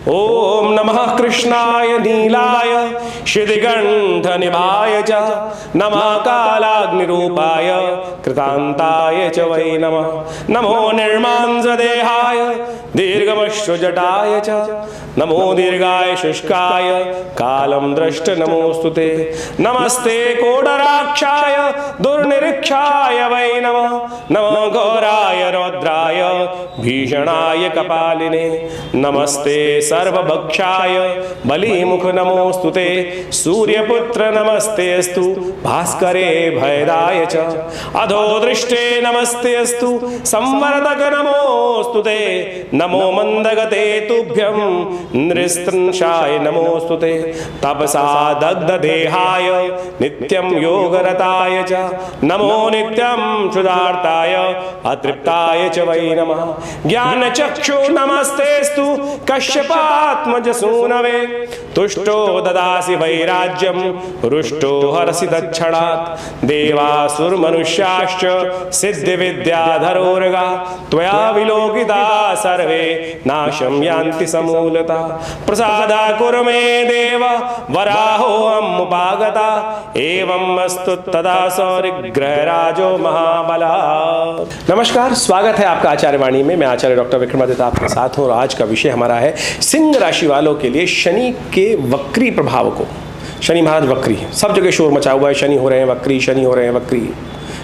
ओम नमः कृष्णाय नीलाय शितिगंधनिभाय च नमः कालाग्निरूपाय कृतांताय च वै नमः। नमो निर्मांसदेहाय दीर्घमश्रुजटाय च नमो दीर्घाय शुष्काय कालं दृष्ट नमोस्तुते। नमस्ते कोडराक्षाय दुर्निरीक्षाय वै नमः। नमो घोराय रौद्राय भीषणाय कपालिने। नमस्ते सर्वभक्षाय बलिमुख नमोस्तुते। सूर्यपुत्र नमस्तेस्तु भास्करे भयदाय च अधोदृष्टे नमस्तेस्तु संवर्धक नमोस्तुते। नमो मंदगते तुभ्यं नृस्त्रंशाय नमोस्तुते। तपसा दग्धदेहाय नित्यं योगरताय च नमो नित्यं क्षुधार्ताय अतृप्ताय च वै नमः। ज्ञानचक्षु नमस्तेस्तु कश्यपात्मज सूनवे। तुष्टो ददासि वैराज्यं रुष्टो हरसि तत्क्षणात्। देवासुरमनुष्याश्च सिद्धिविद्याधरोरगा त्वया विलोकिता सर्वे नाशं यान्ति समूलता। प्रसादा कुरु मे देव वराहोऽहम् उपागता। एवं अस्तु तदा सौरिग्रहराजो महाबला। नमस्कार, स्वागत है आपका आचार्य वाणी में। मैं आचार्य डॉक्टर विक्रमादित्य आपके साथ हूँ और आज का विषय हमारा है सिंह राशि वालों के लिए शनि के वक्री प्रभाव को। शनि महाराज वक्री है, सब जगह शोर मचा हुआ है, शनि हो रहे हैं वक्री, शनि हो रहे हैं वक्री।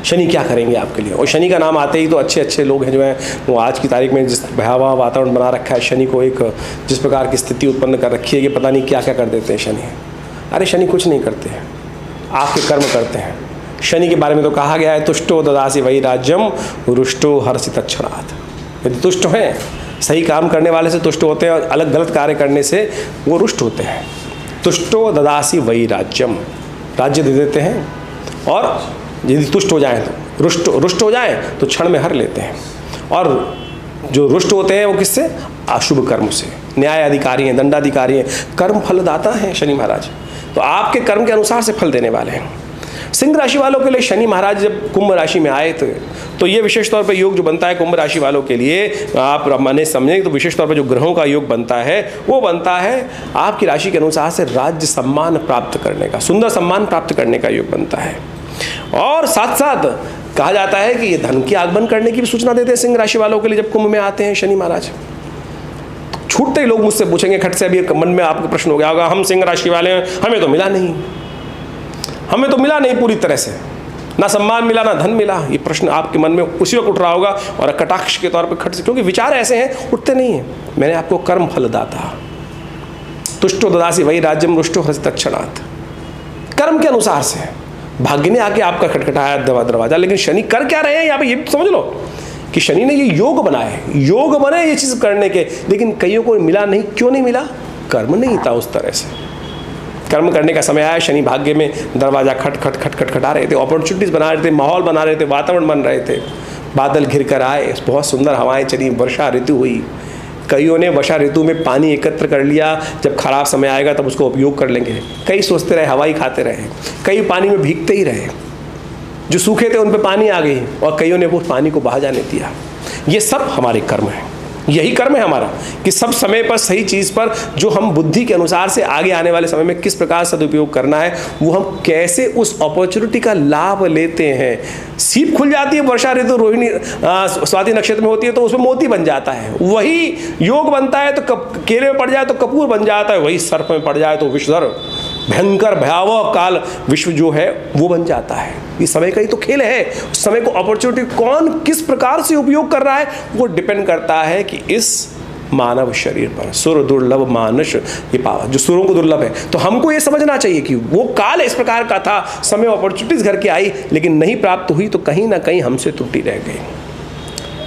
शनि क्या करेंगे आपके लिए? और शनि का नाम आते ही तो अच्छे अच्छे लोग हैं जो हैं वो आज की तारीख में जिस भयावह वातावरण बना रखा है, शनि को एक जिस प्रकार की स्थिति उत्पन्न कर रखी है कि पता नहीं क्या क्या कर देते हैं शनि। अरे शनि कुछ नहीं करते हैं, आपके कर्म करते हैं। शनि के बारे में तो कहा गया है तुष्टो ददासि वै राज्यम रुष्टो हर्षि तत्क्षणात्। यदि तुष्ट हैं, सही काम करने वाले से तुष्ट होते हैं और अलग गलत कार्य करने से वो रुष्ट होते हैं। तुष्टो ददासि वै राज्यम, राज्य दे देते हैं और यदि तुष्ट हो जाएं तो रुष्ट हो जाएं तो क्षण में हर लेते हैं। और जो रुष्ट होते हैं वो किससे? अशुभ कर्म से। न्याय अधिकारी हैं, दंडाधिकारी हैं, कर्म फलदाता हैं शनि महाराज। तो आपके कर्म के अनुसार से फल देने वाले हैं। सिंह राशि वालों के लिए शनि महाराज जब कुंभ राशि में आए थे तो ये विशेष तौर पर योग जो बनता है कुंभ राशि वालों के लिए, आप माने समझें तो विशेष तौर पर जो ग्रहों का योग बनता है वो बनता है आपकी राशि के अनुसार से राज्य सम्मान प्राप्त करने का, सुंदर सम्मान प्राप्त करने का योग बनता है। और साथ साथ कहा जाता है कि ये धन की आगमन करने की भी सूचना देते हैं सिंह राशि वालों के लिए जब कुंभ में आते हैं शनि महाराज। छूटते ही लोग मुझसे पूछेंगे खट से, अभी मन में आपको प्रश्न हो गया होगा, हम सिंह राशि वाले हैं, हमें तो मिला नहीं, हमें तो मिला नहीं पूरी तरह से, ना सम्मान मिला ना धन मिला। ये प्रश्न आपके मन में उसी वक्त उठ रहा होगा और कटाक्ष के तौर पर खट से, क्योंकि विचार ऐसे हैं उठते नहीं हैं। मैंने आपको कर्म फल दाता तुष्टो ददासि वै राज्यम रुष्टो हर्षि तत्क्षणात्, कर्म के अनुसार से भाग्य ने आके आपका खटखटाया दरवाजा। लेकिन शनि कर क्या रहे हैं यहाँ पे, ये समझ लो कि शनि ने ये योग बनाए, योग बने ये चीज करने के, लेकिन कईयों को मिला नहीं। क्यों नहीं मिला? कर्म नहीं था उस तरह से। कर्म करने का समय आया, शनि भाग्य में दरवाजा खटखटा रहे थे, अपॉर्चुनिटीज बना रहे थे, माहौल बना रहे थे, वातावरण बन रहे थे। बादल घिर कर आए, बहुत सुंदर हवाएं चली, वर्षा ऋतु हुई। कईयों ने वर्षा ऋतु में पानी एकत्र कर लिया, जब खराब समय आएगा तब उसको उपयोग कर लेंगे। कई सोचते रहे, हवाई खाते रहे, कई पानी में भीगते ही रहे। जो सूखे थे उन पे पानी आ गई और कईयों ने वो पानी को बहा जाने दिया। ये सब हमारे कर्म हैं, यही कर्म है हमारा कि सब समय पर सही चीज़ पर जो हम बुद्धि के अनुसार से आगे आने वाले समय में किस प्रकार सदुपयोग करना है, वो हम कैसे उस अपॉर्चुनिटी का लाभ लेते हैं। सीप खुल जाती है वर्षा ऋतु, रोहिणी स्वाति नक्षत्र में होती है तो उसमें मोती बन जाता है। वही योग बनता है तो केले में पड़ जाए तो कपूर बन जाता है, वही सर्प में पड़ जाए तो विषधर भयंकर भयावह काल विश्व जो है वो बन जाता है। ये समय का ही तो खेल है। उस समय को अपॉर्चुनिटी कौन किस प्रकार से उपयोग कर रहा है वो डिपेंड करता है कि इस मानव शरीर पर। सुर दुर्लभ मानुष ये पावा, जो सुरों को दुर्लभ है। तो हमको ये समझना चाहिए कि वो काल इस प्रकार का था, समय अपॉर्चुनिटीज घर के आई लेकिन नहीं प्राप्त हुई तो कहीं ना कहीं हमसे त्रुटि रह गई।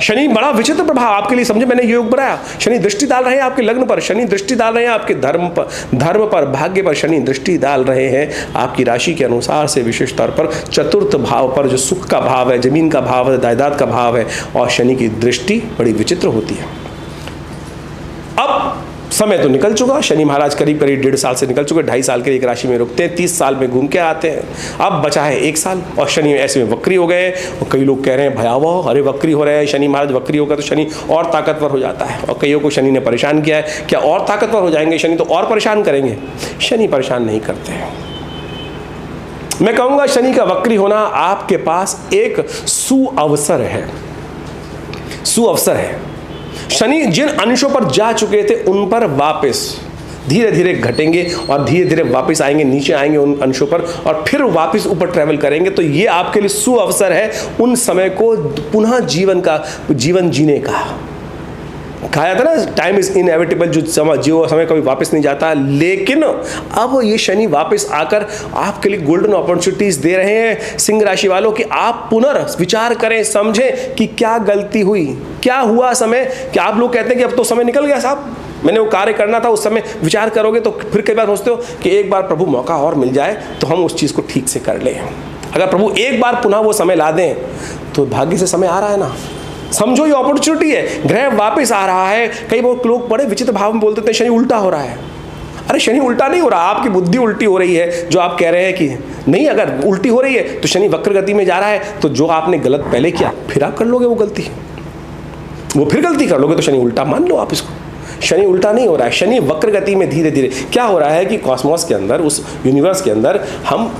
शनि बड़ा विचित्र प्रभाव आपके लिए, समझे मैंने योग बनाया। शनि दृष्टि डाल रहे हैं आपके लग्न पर, शनि दृष्टि डाल रहे हैं आपके धर्म पर, भाग्य पर शनि दृष्टि डाल रहे हैं आपकी राशि के अनुसार से। विशेष तौर पर चतुर्थ भाव पर जो सुख का भाव है, जमीन का भाव है, जायदाद का भाव है, और शनि की दृष्टि बड़ी विचित्र होती है। अब समय तो निकल चुका, शनि महाराज करीब करीब 1.5 साल से निकल चुके, 2.5 साल के एक राशि में रुकते हैं, 30 साल में घूम के आते हैं। अब बचा है 1 साल और शनि ऐसे में वक्री हो गए। और कई लोग कह रहे हैं भयावह, अरे वक्री हो रहे हैं, शनि महाराज वक्री होगा तो शनि और ताकतवर हो जाता है। और कईयों को शनि ने परेशान किया है, क्या और ताकतवर हो जाएंगे शनि तो और परेशान करेंगे? शनि परेशान नहीं करते हैं। मैं कहूँगा शनि का वक्री होना आपके पास एक सुअवसर है, सुअवसर है। शनि जिन अंशों पर जा चुके थे उन पर वापस धीरे धीरे घटेंगे और धीरे धीरे वापस आएंगे, नीचे आएंगे उन अंशों पर और फिर वापस ऊपर ट्रैवल करेंगे। तो ये आपके लिए सुअवसर है उन समय को पुनः जीवन जीने का। कहा जाता ना, टाइम इज इनएविटेबल, जो समय कभी वापस नहीं जाता। लेकिन अब ये शनि वापस आकर आपके लिए गोल्डन अपॉर्चुनिटीज दे रहे हैं सिंह राशि वालों कि आप पुनर्विचार करें, समझें कि क्या गलती हुई, क्या हुआ समय। कि आप लोग कहते हैं कि अब तो समय निकल गया साहब, मैंने वो कार्य करना था, उस समय विचार करोगे तो फिर कई बार सोचते हो कि एक बार प्रभु मौका और मिल जाए तो हम उस चीज़ को ठीक से कर लें। अगर प्रभु एक बार पुनः वो समय ला दें तो भाग्य से समय आ रहा है ना, समझो ये अपॉर्चुनिटी है, ग्रह वापस आ रहा है। कई लोग बड़े विचित्र भाव में बोलते थे शनि उल्टा हो रहा है। अरे शनि उल्टा नहीं हो रहा, आपकी बुद्धि उल्टी हो रही है जो आप कह रहे हैं कि नहीं। अगर उल्टी हो रही है तो शनि वक्र गति में जा रहा है, तो जो आपने गलत पहले किया फिर आप कर लोगे वो गलती, वो फिर गलती कर लोगे तो शनि उल्टा मान लो आप इसको। शनि उल्टा नहीं हो रहा है, शनि वक्र गति में धीरे धीरे क्या हो रहा है कि कॉस्मोस के अंदर, उस यूनिवर्स के अंदर हम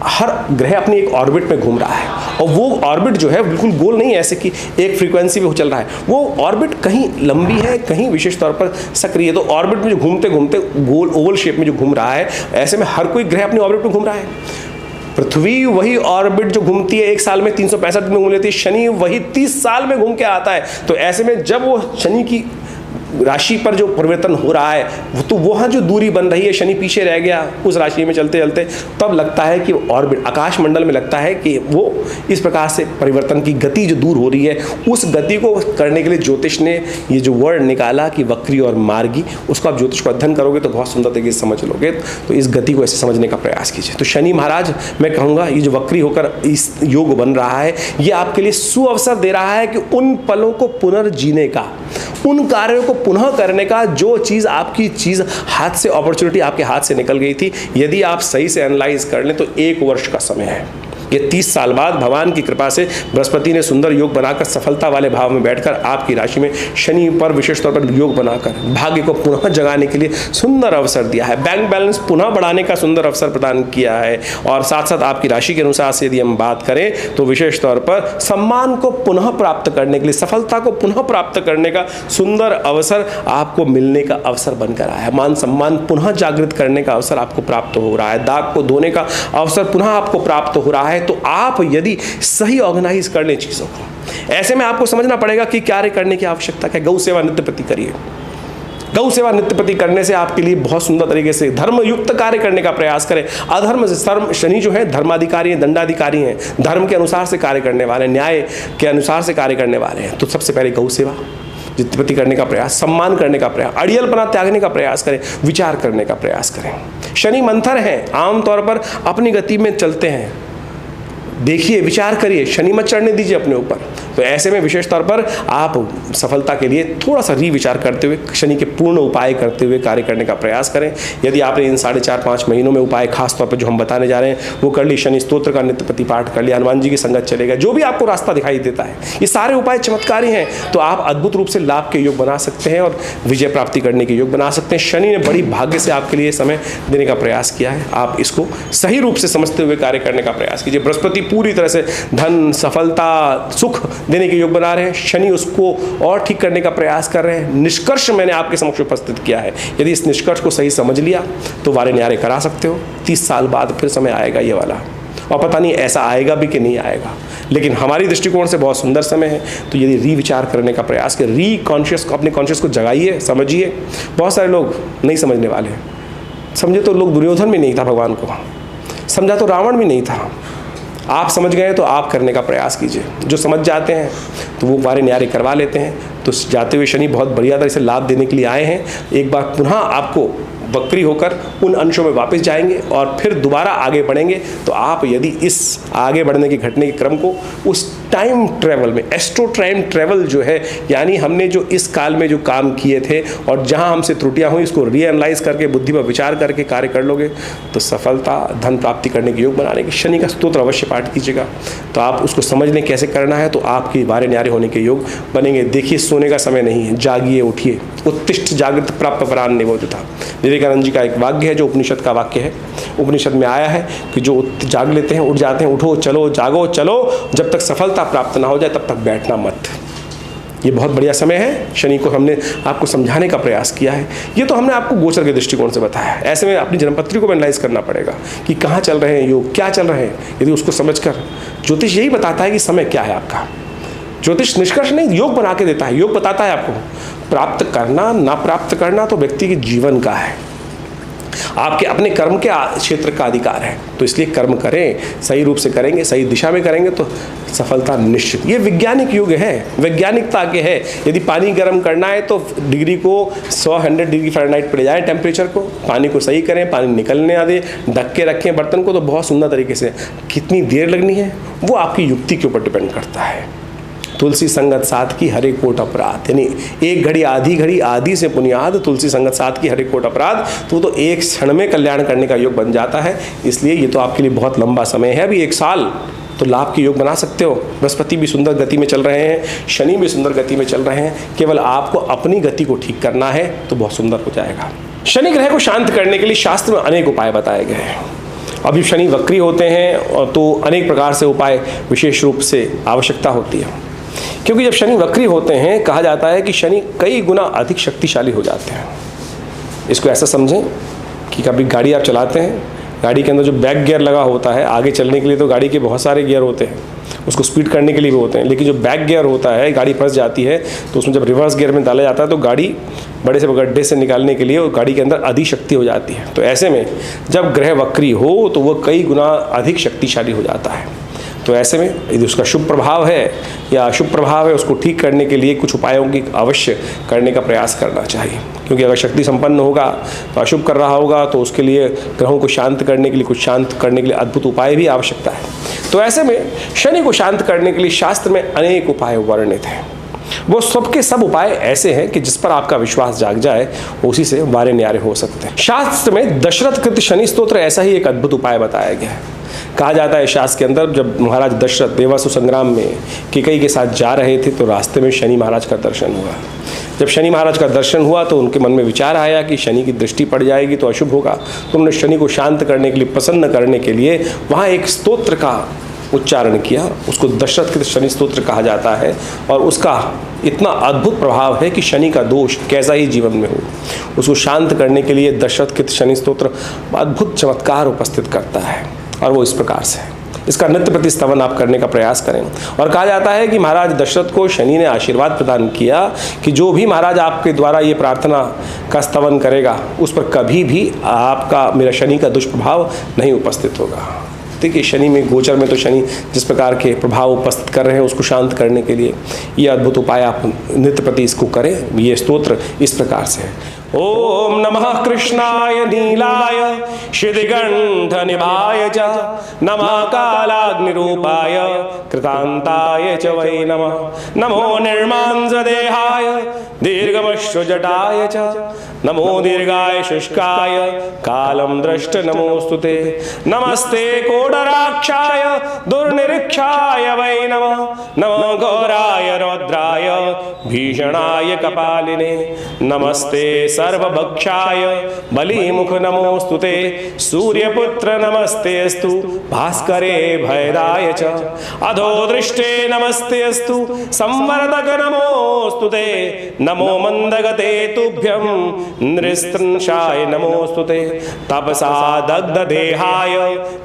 हर ग्रह अपनी एक ऑर्बिट में घूम रहा है और वो ऑर्बिट जो है बिल्कुल गोल नहीं है ऐसे कि एक फ्रीक्वेंसी पे चल रहा है। वो ऑर्बिट कहीं लंबी है, कहीं विशेष तौर पर सक्रिय है। तो ऑर्बिट में जो घूमते घूमते गोल ओवल शेप में जो घूम रहा है, ऐसे में हर कोई ग्रह अपनी ऑर्बिट में घूम रहा है। पृथ्वी वही ऑर्बिट जो घूमती है 1 साल में 365 दिन में घूम लेती है, शनि वही 30 साल में घूम के आता है। तो ऐसे में जब वो शनि की राशि पर जो परिवर्तन हो रहा है तो वहाँ जो दूरी बन रही है, शनि पीछे रह गया उस राशि में चलते चलते, तब लगता है कि ऑर्बिट आकाश मंडल में लगता है कि वो इस प्रकार से परिवर्तन की गति जो दूर हो रही है, उस गति को करने के लिए ज्योतिष ने ये जो वर्ड निकाला कि वक्री और मार्गी, उसको आप ज्योतिष को अध्ययन करोगे तो बहुत सुंदर तरीके से समझ लोगे। तो इस गति को ऐसे समझने का प्रयास कीजिए। तो शनि महाराज मैं कहूँगा ये जो वक्री होकर इस योग बन रहा है, ये आपके लिए सुअवसर दे रहा है कि उन पलों को पुनर्जीने का, उन कार्यों को पुनः करने का, जो चीज़ आपकी चीज़ हाथ से, अपॉर्चुनिटी आपके हाथ से निकल गई थी, यदि आप सही से एनालाइज कर लें तो 1 वर्ष का समय है। ये 30 साल बाद भगवान की कृपा से बृहस्पति ने सुंदर योग बनाकर सफलता वाले भाव में बैठकर आपकी राशि में शनि पर विशेष तौर पर योग बनाकर भाग्य को पुनः जगाने के लिए सुंदर अवसर दिया है। बैंक बैलेंस पुनः बढ़ाने का सुंदर अवसर प्रदान किया है। और साथ साथ आपकी राशि के अनुसार से यदि हम बात करें तो विशेष तौर पर सम्मान को पुनः प्राप्त करने के लिए, सफलता को पुनः प्राप्त करने का सुंदर अवसर आपको मिलने का अवसर बनकर आया है। मान सम्मान पुनः जागृत करने का अवसर आपको प्राप्त हो रहा है। दाग को धोने का अवसर पुनः आपको प्राप्त हो रहा है। तो आप यदि सही ऑर्गेनाइज कर लें चीज़ों को, ऐसे में आपको समझना पड़ेगा कि कार्य करने की आवश्यकता है। गौ सेवा नित्य प्रति करिए। गौ सेवा नित्य प्रति करने से आपके लिए बहुत सुंदर तरीके से धर्मयुक्त कार्य करने का प्रयास करें। अधर्म से शनि जो है धर्माधिकारी हैं, दंडाधिकारी हैं, धर्म के अनुसार से कार्य करने वाले, न्याय के अनुसार से कार्य करने वाले हैं। तो सबसे पहले गौ सेवा नित्य प्रति करने का प्रयास, सम्मान करने का प्रयास, अड़ियलपना त्यागने का प्रयास करें, विचार करने का प्रयास करें। शनि मंथर हैं, आमतौर पर अपनी गति में चलते हैं। देखिए, विचार करिए, शनि मत चढ़ने दीजिए अपने ऊपर। तो ऐसे में विशेष तौर पर आप सफलता के लिए थोड़ा सा रीविचार करते हुए, शनि के पूर्ण उपाय करते हुए कार्य करने का प्रयास करें। यदि आपने इन 4.5-5 महीनों में उपाय खास तौर पर जो हम बताने जा रहे हैं वो कर ली, शनि स्तोत्र का नित्य प्रति पाठ कर लिया, हनुमान जी की संगत चलेगा, जो भी आपको रास्ता दिखाई देता है, ये सारे उपाय चमत्कारी हैं। तो आप अद्भुत रूप से लाभ के योग बना सकते हैं और विजय प्राप्ति करने के योग बना सकते हैं। शनि ने बड़ी भाग्य से आपके लिए समय देने का प्रयास किया है। आप इसको सही रूप से समझते हुए कार्य करने का प्रयास कीजिए। बृहस्पति पूरी तरह से धन, सफलता, सुख देने के योग बना रहे हैं, शनि उसको और ठीक करने का प्रयास कर रहे हैं। निष्कर्ष मैंने आपके समक्ष उपस्थित किया है। यदि इस निष्कर्ष को सही समझ लिया तो वारे न्यारे करा सकते हो। 30 साल बाद फिर समय आएगा ये वाला, और पता नहीं ऐसा आएगा भी कि नहीं आएगा, लेकिन हमारी दृष्टिकोण से बहुत सुंदर समय है। तो यदि रीविचार करने का प्रयास करें, अपने कॉन्शियस को जगाइए, समझिए। बहुत सारे लोग नहीं समझने वाले। समझे तो लोग दुर्योधन भी नहीं था भगवान को, समझा तो रावण भी नहीं था। आप समझ गए तो आप करने का प्रयास कीजिए। जो समझ जाते हैं तो वो वारे न्यारे करवा लेते हैं। तो जाते हुए शनि बहुत बढ़िया तरह से लाभ देने के लिए आए हैं। एक बार पुनः आपको वक्री होकर उन अंशों में वापस जाएंगे और फिर दोबारा आगे बढ़ेंगे। तो आप यदि इस आगे बढ़ने की घटने के क्रम को उस टाइम ट्रेवल में, एस्ट्रो टाइम ट्रेवल जो है, यानी हमने जो इस काल में जो काम किए थे और जहां हमसे त्रुटियां हुई, इसको रीएनालाइज करके बुद्धि पर विचार करके कार्य कर लोगे तो सफलता, धन प्राप्ति करने के योग बनाने की। शनि का स्तोत्र अवश्य पाठ कीजिएगा, तो आप उसको समझ लें कैसे करना है, तो आपकी वारे न्यारे होने के योग बनेंगे। देखिए, सोने का समय नहीं है, जागिए, उठिए। उत्तिष्ठ जागृत प्राप्त परान निबोधता, विवेकानंद जी का एक वाक्य है जो उपनिषद का वाक्य है। उपनिषद में आया है कि जो जाग लेते हैं, उठ जाते हैं, उठो, चलो, जागो, चलो, जब तक सफलता प्राप्त ना हो जाए तब तक बैठना मत। ये बहुत बढ़िया समय है। शनि को हमने आपको समझाने का प्रयास किया है। ये तो हमने आपको गोचर के दृष्टिकोण से बताया है। ऐसे में अपनी जन्मपत्री को एनालाइज करना पड़ेगा कि कहाँ चल रहे हैं योग, क्या चल रहे हैं। यदि उसको समझकर, ज्योतिष यही बताता है कि समय क्या है आपका। ज्योतिष निष्कर्ष नहीं, योग बना के देता है। योग बताता है आपको प्राप्त करना ना प्राप्त करना तो व्यक्ति के जीवन का है, आपके अपने कर्म के क्षेत्र का अधिकार है। तो इसलिए कर्म करें, सही रूप से करेंगे, सही दिशा में करेंगे तो सफलता निश्चित। ये वैज्ञानिक युग है, वैज्ञानिकता के है। यदि पानी गर्म करना है तो डिग्री को 100 डिग्री फ़ारेनहाइट पर ले जाएं, टेम्परेचर को, पानी को सही करें, पानी निकलने ना दें, ढक के रखें बर्तन को, तो बहुत सुंदर तरीके से। कितनी देर लगनी है वो आपकी युक्ति के ऊपर डिपेंड करता है। तुलसी संगत साथ की हरे कोट अपराध, यानी एक घड़ी आधी से पुनियाद, तुलसी संगत साथ की हरे कोट अपराध, तो एक क्षण में कल्याण करने का योग बन जाता है। इसलिए ये तो आपके लिए बहुत लंबा समय है, अभी 1 साल तो लाभ के योग बना सकते हो। बृहस्पति भी सुंदर गति में चल रहे हैं, शनि भी सुंदर गति में चल रहे हैं। केवल आपको अपनी गति को ठीक करना है तो बहुत सुंदर हो जाएगा। शनि ग्रह को शांत करने के लिए शास्त्र में अनेक उपाय बताए गए हैं। अब जब शनि वक्री होते हैं तो अनेक प्रकार से उपाय विशेष रूप से आवश्यकता होती है, क्योंकि जब शनि वक्री होते हैं कहा जाता है कि शनि कई गुना अधिक शक्तिशाली हो जाते हैं। इसको ऐसा समझें कि कभी गाड़ी आप चलाते हैं, गाड़ी के अंदर जो बैक गियर लगा होता है, आगे चलने के लिए तो गाड़ी के बहुत सारे गियर होते हैं, उसको स्पीड करने के लिए भी होते हैं, लेकिन जो बैक गियर होता है, गाड़ी फंस जाती है तो उसमें जब रिवर्स गियर में डाला जाता है तो गाड़ी बड़े से गड्ढे से निकालने के लिए वो गाड़ी के अंदर अधिक शक्ति हो जाती है। तो ऐसे में जब ग्रह वक्री हो तो वह कई गुना अधिक शक्तिशाली हो जाता है। तो ऐसे में यदि उसका शुभ प्रभाव है या अशुभ प्रभाव है, उसको ठीक करने के लिए कुछ उपायों की अवश्य करने का प्रयास करना चाहिए। क्योंकि अगर शक्ति संपन्न होगा तो अशुभ कर रहा होगा तो उसके लिए ग्रहों को शांत करने के लिए, कुछ शांत करने के लिए अद्भुत उपाय भी आवश्यकता है। तो ऐसे में शनि को शांत करने के लिए शास्त्र में अनेक उपाय वर्णित हैं। वो सबके सब उपाय ऐसे हैं कि जिस पर आपका विश्वास जाग जाए उसी से वारे न्यारे हो सकते हैं। शास्त्र में दशरथ कृत शनि स्तोत्र ऐसा ही एक अद्भुत उपाय बताया गया है। कहा जाता है शास्त्र के अंदर, जब महाराज दशरथ देवासुर संग्राम में कैकेयी के साथ जा रहे थे तो रास्ते में शनि महाराज का दर्शन हुआ। जब शनि महाराज का दर्शन हुआ तो उनके मन में विचार आया कि शनि की दृष्टि पड़ जाएगी तो अशुभ होगा। तो उन्होंने शनि को शांत करने के लिए, प्रसन्न करने के लिए वहाँ एक स्तोत्र का उच्चारण किया। उसको दशरथ कृत शनि स्तोत्र कहा जाता है और उसका इतना अद्भुत प्रभाव है कि शनि का दोष कैसा ही जीवन में हो, उसको शांत करने के लिए दशरथ कृत शनि स्तोत्र अद्भुत चमत्कार उपस्थित करता है। और वो इस प्रकार से है, इसका नित्य प्रति स्तवन आप करने का प्रयास करें। और कहा जाता है कि महाराज दशरथ को शनि ने आशीर्वाद प्रदान किया कि जो भी महाराज आपके द्वारा ये प्रार्थना का स्तवन करेगा उस पर कभी भी आपका, मेरा शनि का दुष्प्रभाव नहीं उपस्थित होगा। देखिए, शनि में, गोचर में तो शनि जिस प्रकार के प्रभाव उपस्थित कर रहे हैं उसको शांत करने के लिए ये अद्भुत उपाय आप नित्य प्रति इसको करें। ये स्तोत्र इस प्रकार से है। ओम नमः कृष्णाय नीलाय शिदिगंध निभाय च, नमः कालाग्निरूपाय कृतांताय च वै नमः, नमो निर्मांस देहाय दीर्घमश्रुजटाय च, नमो दीर्घाय शुष्काय कालम दृष्ट नमोस्तुते, नमस्ते कोडराक्षाय दुर्निरीक्षाय वै नमः, नमो घोराय रौद्राय भीषणाय कपालिने, नमस्ते सर्वभक्षाय बलिमुख नमोस्तुते, सूर्यपुत्र नमस्तेस्तु भास्करे भयदाय च, अधोदृष्टे नमस्तेस्तु संवर्धक नमोस्तुते, नमो मंदगते तुभ्यं नृस्त्रंशाय नमोस्तुते, तपसा दग्ध देहाय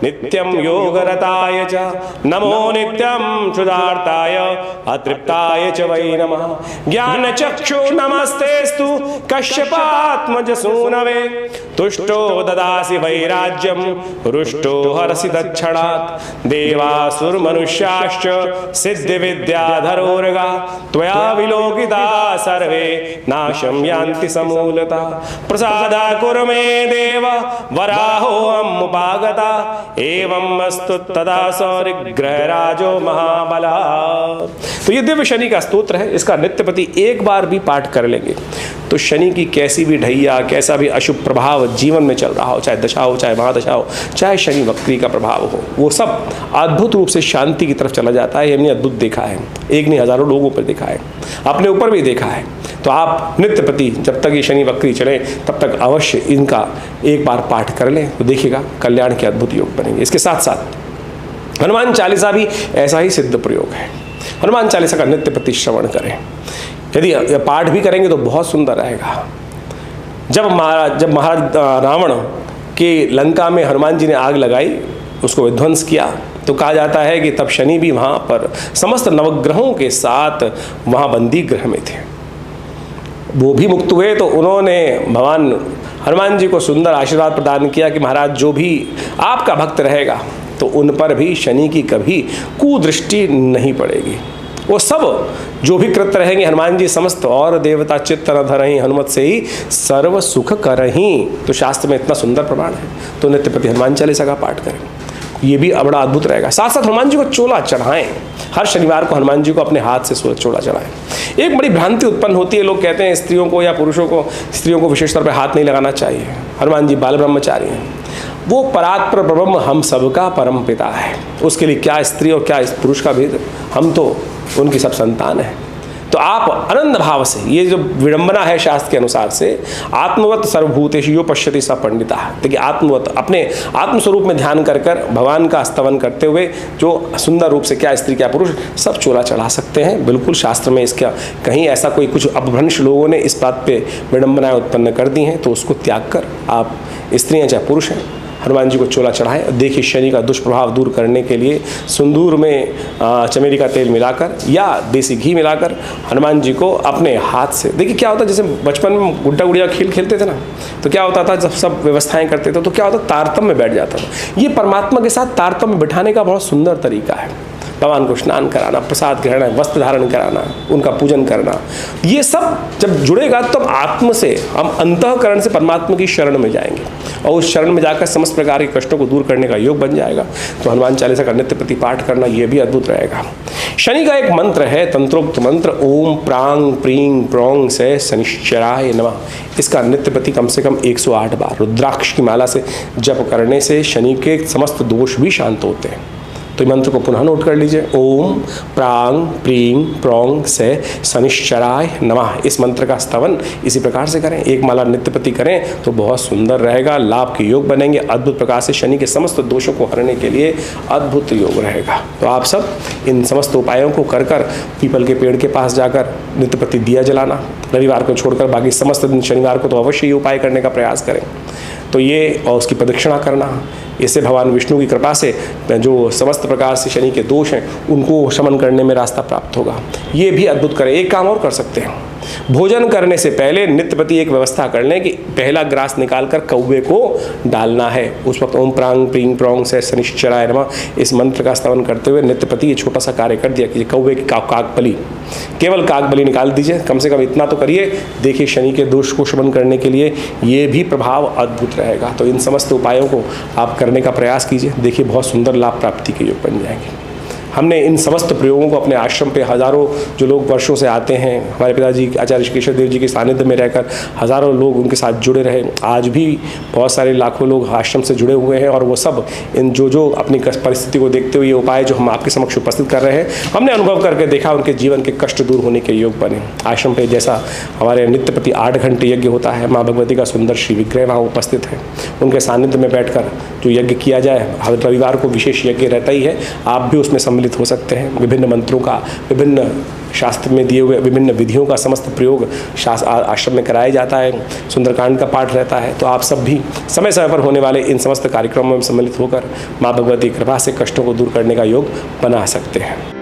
नित्यं योगरताय च, नमो नित्यं क्षुधार्ताय अतृप्ताय च वै नमः, ज्ञानचक्षु नमस्तेस्तु कश्यपात्मज सूनवे, तुष्टो ददासि वैराज्यं रुष्टो हरसि दक्षिणात्, देवासुरमनुष्याश्च सिद्धिविद्याधरोर्गा त्वया विलोकिता सर्वे सर्वे नाशं यान्ति समूलता। प्रसादा कुरु मे देव वराहोऽहमुपागता एवं अस्तु तदा सौरिग्रहराजो महाबला। तो ये दिव्य शनि का स्तोत्र है। इसका नित्यप्रति एक बार भी पाठ कर लेंगे तो शनि की कैसी भी ढैया, कैसा भी अशुभ प्रभाव जीवन में चल रहा हो, चाहे दशा हो, चाहे महादशा हो, चाहे शनि वक्री का प्रभाव हो, वो सब अद्भुत रूप से शांति की तरफ चला जाता है। हमने अद्भुत देखा है, एक नहीं हजारों लोगों पर देखा है, अपने ऊपर भी देखा है। तो आप नित्य प्रति जब तक ये शनि वक्री चले तब तक अवश्य इनका एक बार पाठ कर लें तो देखिएगा कल्याण के अद्भुत योग बनेंगे। इसके साथ साथ हनुमान चालीसा भी ऐसा ही सिद्ध प्रयोग है। हनुमान चालीसा का नित्य प्रति श्रवण करें। यदि पाठ भी करेंगे तो बहुत सुंदर रहेगा। जब महाराज रावण के लंका में हनुमान जी ने आग लगाई, उसको विध्वंस किया, तो कहा जाता है कि तब शनि भी वहाँ पर समस्त नवग्रहों के साथ वहाँ बंदी ग्रह में थे। वो भी मुक्त हुए तो उन्होंने भगवान हनुमान जी को सुंदर आशीर्वाद प्रदान किया कि महाराज जो भी आपका भक्त रहेगा तो उन पर भी शनि की कभी कुदृष्टि नहीं पड़ेगी। वो सब जो भी कृत रहेंगे हनुमान जी समस्त और देवता चित्त न धरहीं हनुमत से ही सर्व सुख करहीं। तो शास्त्र में इतना सुंदर प्रमाण है। तो नित्य प्रति हनुमान चालीसा का पाठ करें, ये भी बड़ा अद्भुत रहेगा। साथ साथ हनुमान जी को चोला चढ़ाएं। हर शनिवार को हनुमान जी को अपने हाथ से चोला चढ़ाएं। एक बड़ी भ्रांति उत्पन्न होती है, लोग कहते हैं स्त्रियों को या पुरुषों को, स्त्रियों को विशेष तौर पर हाथ नहीं लगाना चाहिए। हनुमान जी बाल ब्रह्मचारी हैं, वो परात्पर ब्रह्म हम सबका परम पिता है। उसके लिए क्या स्त्री और क्या पुरुष का भेद, हम तो उनकी सब संतान है। तो आप आनंद भाव से, ये जो विडंबना है शास्त्र के अनुसार से, आत्मवत सर्वभूतेषु यो पश्यति स पंडिता, देखिए आत्मवत अपने आत्मस्वरूप में ध्यान कर कर भगवान का स्तवन करते हुए जो सुंदर रूप से क्या स्त्री क्या पुरुष सब चोला चढ़ा सकते हैं। बिल्कुल शास्त्र में इसका कहीं ऐसा कोई कुछ अपभ्रंश लोगों ने इस बात पे विडंबनाएं उत्पन्न कर दी हैं, तो उसको त्याग कर आप स्त्रियाँ चाहे पुरुष हैं हनुमान जी को चोला चढ़ाएं। देखिए शनि का दुष्प्रभाव दूर करने के लिए सिंदूर में चमेली का तेल मिलाकर या देसी घी मिलाकर हनुमान जी को अपने हाथ से, देखिए क्या होता है, जैसे बचपन में गुड्डा गुड़िया खेल खेलते थे ना, तो क्या होता था जब सब व्यवस्थाएं करते थे तो क्या होता, तारतम्य में बैठ जाता था। ये परमात्मा के साथ तारतम्य में बिठाने का बहुत सुंदर तरीका है। भगवान को स्नान कराना, प्रसाद ग्रहण, वस्त्र धारण कराना, उनका पूजन करना, ये सब जब जुड़ेगा तब आत्म से हम अंतःकरण से परमात्मा की शरण में जाएंगे और उस शरण में जाकर समस्त प्रकार के कष्टों को दूर करने का योग बन जाएगा। तो हनुमान चालीसा का नित्य प्रति पाठ करना ये भी अद्भुत रहेगा। शनि का एक मंत्र है, तंत्रोक्त मंत्र, ओम प्रांग प्रींग प्रोंग से शनिश्चराय नमः। इसका नित्य प्रति कम से कम 108 बार रुद्राक्ष की माला से जप करने से शनि के समस्त दोष भी शांत होते हैं। तो मंत्र को पुनः नोट कर लीजिए, ओम प्रांग प्रींग प्रोंग से शनिश्चराय नमः। इस मंत्र का स्तवन इसी प्रकार से करें, एक माला नित्य प्रति करें तो बहुत सुंदर रहेगा, लाभ के योग बनेंगे। अद्भुत प्रकार से शनि के समस्त दोषों को हरने के लिए अद्भुत योग रहेगा। तो आप सब इन समस्त उपायों को कर कर पीपल के पेड़ के पास जाकर नित्य प्रति दिया जलाना, रविवार को छोड़कर बाकी समस्त दिन शनिवार को तो अवश्य ये उपाय करने का प्रयास करें। तो ये और उसकी प्रदक्षिणा करना, इससे भगवान विष्णु की कृपा से जो समस्त प्रकार से शनि के दोष हैं उनको शमन करने में रास्ता प्राप्त होगा। ये भी अद्भुत करें। एक काम और कर सकते हैं, भोजन करने से पहले नित्य प्रति एक व्यवस्था कर लें कि पहला ग्रास निकालकर कौवे को डालना है। उस वक्त ओम प्रांग प्रींग प्रोंग से शनिश्चराय नमः इस मंत्र का स्तवन करते हुए नित्य प्रति ये छोटा सा कार्य कर दिया कि कौवे की काकबली, केवल काकबली निकाल दीजिए, कम से कम इतना तो करिए। देखिए शनि के दोष को शमन करने के लिए ये भी प्रभाव अद्भुत रहेगा। तो इन समस्त उपायों को आप करने का प्रयास कीजिए, देखिए बहुत सुंदर लाभ प्राप्ति के योग बन जाएंगे। हमने इन समस्त प्रयोगों को अपने आश्रम पे हज़ारों जो लोग वर्षों से आते हैं, हमारे पिताजी आचार्य केशव देव जी के सानिध्य में रहकर हज़ारों लोग उनके साथ जुड़े रहे। आज भी बहुत सारे लाखों लोग आश्रम से जुड़े हुए हैं और वो सब इन जो अपनी परिस्थिति को देखते हुए ये उपाय जो हम आपके समक्ष उपस्थित कर रहे हैं, हमने अनुभव करके देखा, उनके जीवन के कष्ट दूर होने के योग बने। आश्रम पे जैसा हमारे नित्य प्रति 8 घंटे यज्ञ होता है, माँ भगवती का सुंदर श्री विग्रह वहाँ उपस्थित है, उनके सानिध्य में बैठकर जो यज्ञ किया जाए, रविवार को विशेष यज्ञ रहता ही है, आप भी उसमें सम्मिलित हो सकते हैं। विभिन्न मंत्रों का, विभिन्न शास्त्र में दिए हुए विभिन्न विधियों का समस्त प्रयोग आश्रम में कराया जाता है, सुंदरकांड का पाठ रहता है। तो आप सब भी समय समय पर होने वाले इन समस्त कार्यक्रमों में सम्मिलित होकर माँ भगवती कृपा से कष्टों को दूर करने का योग बना सकते हैं।